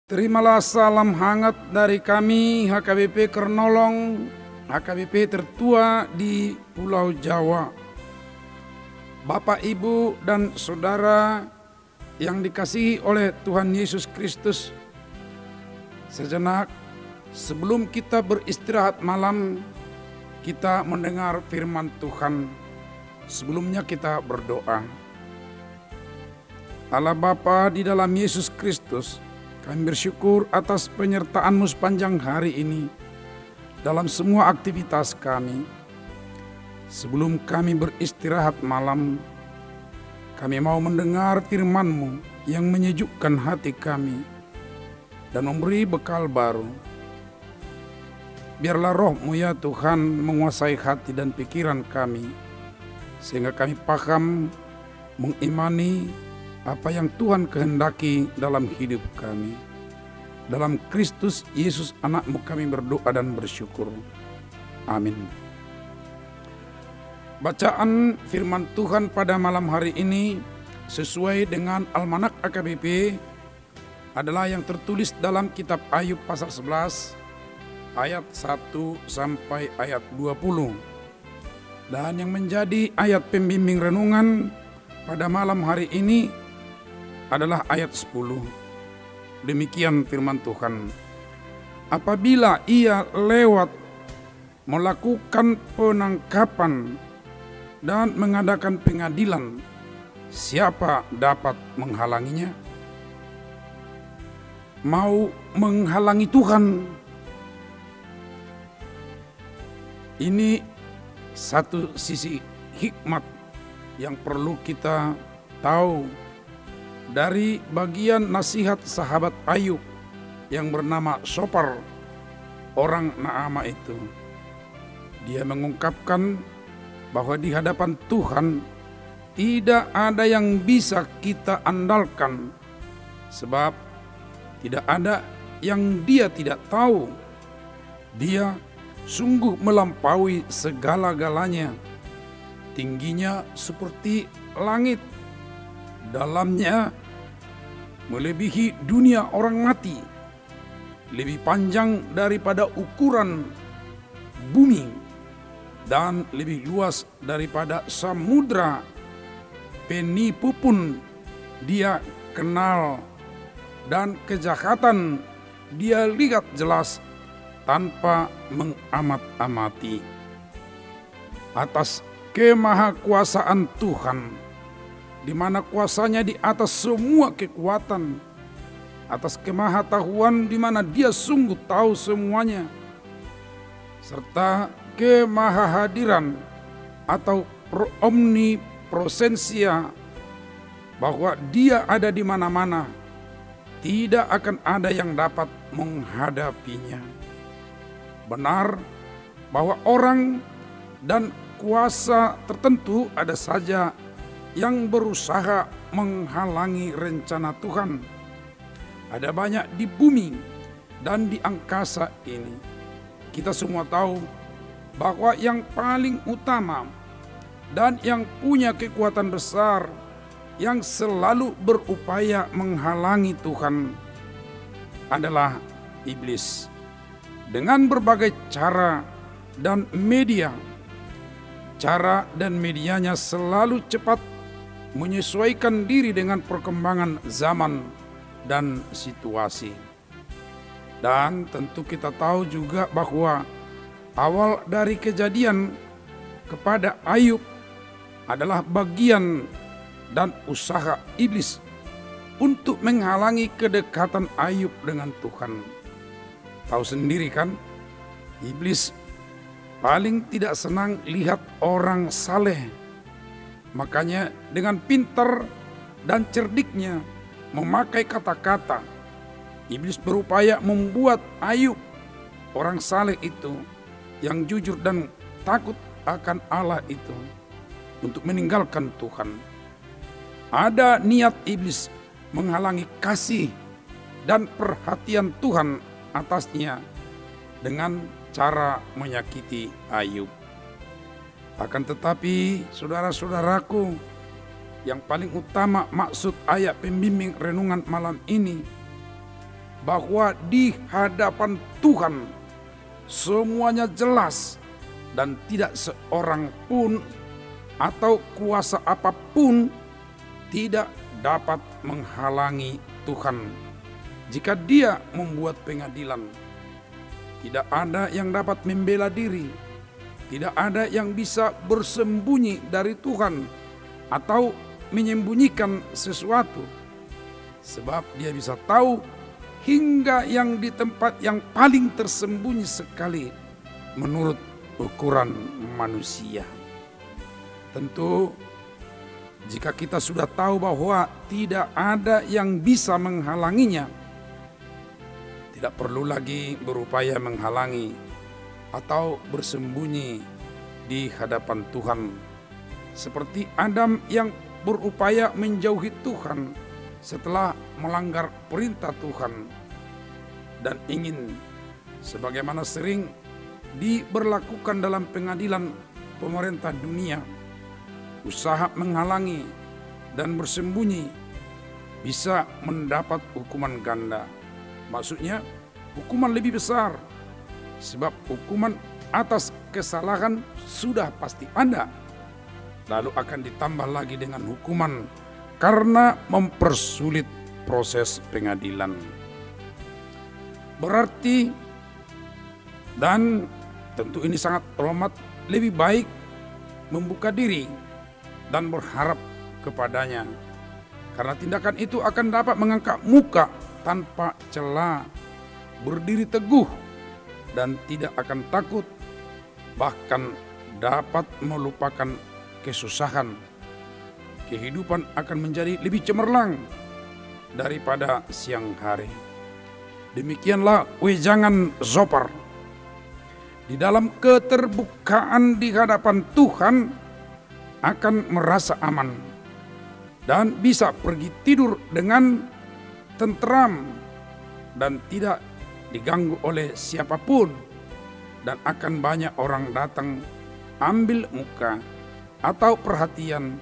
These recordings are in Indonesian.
Terimalah salam hangat dari kami HKBP Kernolong, HKBP tertua di Pulau Jawa. Bapak, Ibu, dan Saudara yang dikasihi oleh Tuhan Yesus Kristus. Sejenak sebelum kita beristirahat malam, kita mendengar firman Tuhan. Sebelumnya kita berdoa. Allah Bapa di dalam Yesus Kristus, kami bersyukur atas penyertaan-Mu sepanjang hari ini dalam semua aktivitas kami. Sebelum kami beristirahat malam, kami mau mendengar firman-Mu yang menyejukkan hati kami dan memberi bekal baru. Biarlah Roh-Mu ya Tuhan menguasai hati dan pikiran kami, sehingga kami paham, mengimani apa yang Tuhan kehendaki dalam hidup kami. Dalam Kristus Yesus anak-Mu kami berdoa dan bersyukur. Amin. Bacaan firman Tuhan pada malam hari ini sesuai dengan Almanak AKBP adalah yang tertulis dalam kitab Ayub pasal 11 ayat 1 sampai ayat 20. Dan yang menjadi ayat pembimbing renungan pada malam hari ini adalah ayat 10. Demikian firman Tuhan. Apabila ia lewat melakukan penangkapan dan mengadakan pengadilan, siapa dapat menghalanginya? Mau menghalangi Tuhan. Ini satu sisi hikmat yang perlu kita tahu dari bagian nasihat sahabat Ayub yang bernama Sopar, orang Naama itu. Dia mengungkapkan bahwa di hadapan Tuhan tidak ada yang bisa kita andalkan, sebab tidak ada yang Dia tidak tahu. Dia sungguh melampaui segala-galanya, tingginya seperti langit, dalamnya melebihi dunia orang mati, lebih panjang daripada ukuran bumi, dan lebih luas daripada samudra. Penipu pun Dia kenal, dan kejahatan Dia lihat jelas tanpa mengamat-amati. Atas kemahakuasaan Tuhan, di mana kuasanya di atas semua kekuatan, atas kemahatauan di mana Dia sungguh tahu semuanya, serta kemahahadiran atau omnipresensia, bahwa Dia ada di mana-mana, tidak akan ada yang dapat menghadapinya. Benar bahwa orang dan kuasa tertentu ada saja yang berusaha menghalangi rencana Tuhan. Ada banyak di bumi dan di angkasa ini. Kita semua tahu bahwa yang paling utama dan yang punya kekuatan besar yang selalu berupaya menghalangi Tuhan adalah iblis. Dengan berbagai cara dan media, cara dan medianya selalu cepat menyesuaikan diri dengan perkembangan zaman dan situasi. Dan tentu kita tahu juga bahwa awal dari kejadian kepada Ayub adalah bagian dan usaha iblis untuk menghalangi kedekatan Ayub dengan Tuhan. Tahu sendiri kan, iblis paling tidak senang lihat orang saleh. Makanya dengan pintar dan cerdiknya memakai kata-kata, iblis berupaya membuat Ayub, orang saleh itu, yang jujur dan takut akan Allah itu, untuk meninggalkan Tuhan. Ada niat iblis menghalangi kasih dan perhatian Tuhan atasnya dengan cara menyakiti Ayub. Akan tetapi saudara-saudaraku, yang paling utama maksud ayat pembimbing renungan malam ini bahwa di hadapan Tuhan semuanya jelas dan tidak seorang pun atau kuasa apapun tidak dapat menghalangi Tuhan jika Dia membuat pengadilan. Tidak ada yang dapat membela diri, tidak ada yang bisa bersembunyi dari Tuhan atau menyembunyikan sesuatu, sebab Dia bisa tahu hingga yang di tempat yang paling tersembunyi sekali menurut ukuran manusia. Tentu jika kita sudah tahu bahwa tidak ada yang bisa menghalanginya, tidak perlu lagi berupaya menghalangi atau bersembunyi di hadapan Tuhan. Seperti Adam yang berupaya menjauhi Tuhan setelah melanggar perintah Tuhan dan ingin sebagaimana sering diberlakukan dalam pengadilan pemerintah dunia, usaha menghalangi dan bersembunyi bisa mendapat hukuman ganda. Maksudnya hukuman lebih besar, sebab hukuman atas kesalahan sudah pasti ada. Lalu akan ditambah lagi dengan hukuman karena mempersulit proses pengadilan. Berarti, dan tentu ini sangat hormat, lebih baik membuka diri dan berharap kepadanya. Karena tindakan itu akan dapat mengangkat muka tanpa cela, berdiri teguh dan tidak akan takut, bahkan dapat melupakan kesusahan. Kehidupan akan menjadi lebih cemerlang daripada siang hari. Demikianlah wejangan Zophar. Di dalam keterbukaan di hadapan Tuhan akan merasa aman dan bisa pergi tidur dengan tentram dan tidak diganggu oleh siapapun, dan akan banyak orang datang ambil muka atau perhatian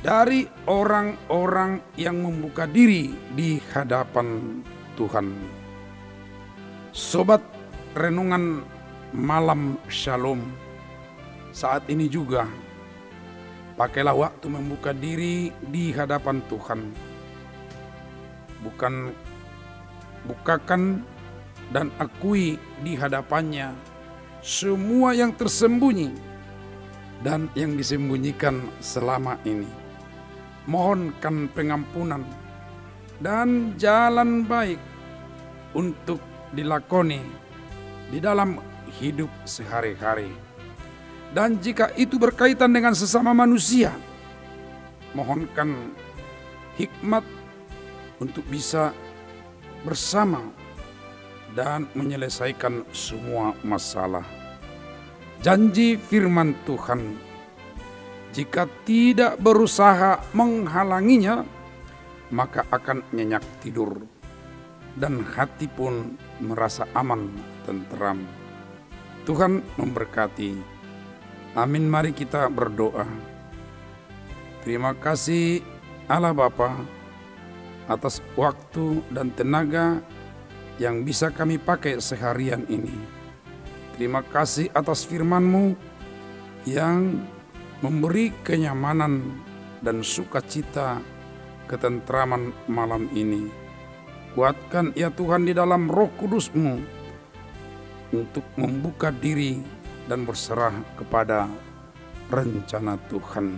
dari orang-orang yang membuka diri di hadapan Tuhan. Sobat renungan malam Shalom, saat ini juga pakailah waktu membuka diri di hadapan Tuhan. Bukakan dan akui di hadapannya semua yang tersembunyi dan yang disembunyikan selama ini. Mohonkan pengampunan dan jalan baik untuk dilakoni di dalam hidup sehari-hari. Dan jika itu berkaitan dengan sesama manusia, mohonkan hikmat untuk bisa bersama dan menyelesaikan semua masalah. Janji firman Tuhan, jika tidak berusaha menghalanginya, maka akan nyenyak tidur dan hati pun merasa aman, tentram. Tuhan memberkati. Amin. Mari kita berdoa. Terima kasih Allah Bapa atas waktu dan tenaga yang bisa kami pakai seharian ini. Terima kasih atas firman-Mu yang memberi kenyamanan dan sukacita, ketentraman malam ini. Kuatkan ya Tuhan di dalam Roh Kudus-Mu untuk membuka diri dan berserah kepada rencana Tuhan.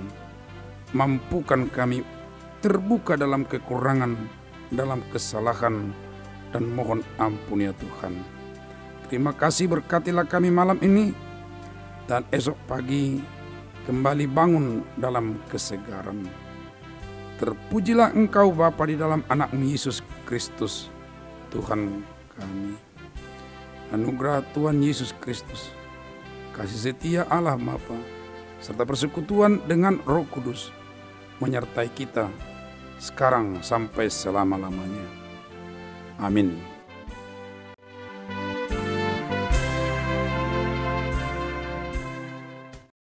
Mampukan kami terbuka dalam kekurangan, dalam kesalahan, dan mohon ampun ya Tuhan. Terima kasih, berkatilah kami malam ini, dan esok pagi kembali bangun dalam kesegaran. Terpujilah Engkau Bapa di dalam anak-Mu Yesus Kristus, Tuhan kami. Anugerah Tuhan Yesus Kristus, kasih setia Allah Bapa, serta persekutuan dengan Roh Kudus menyertai kita sekarang sampai selama-lamanya. Amin.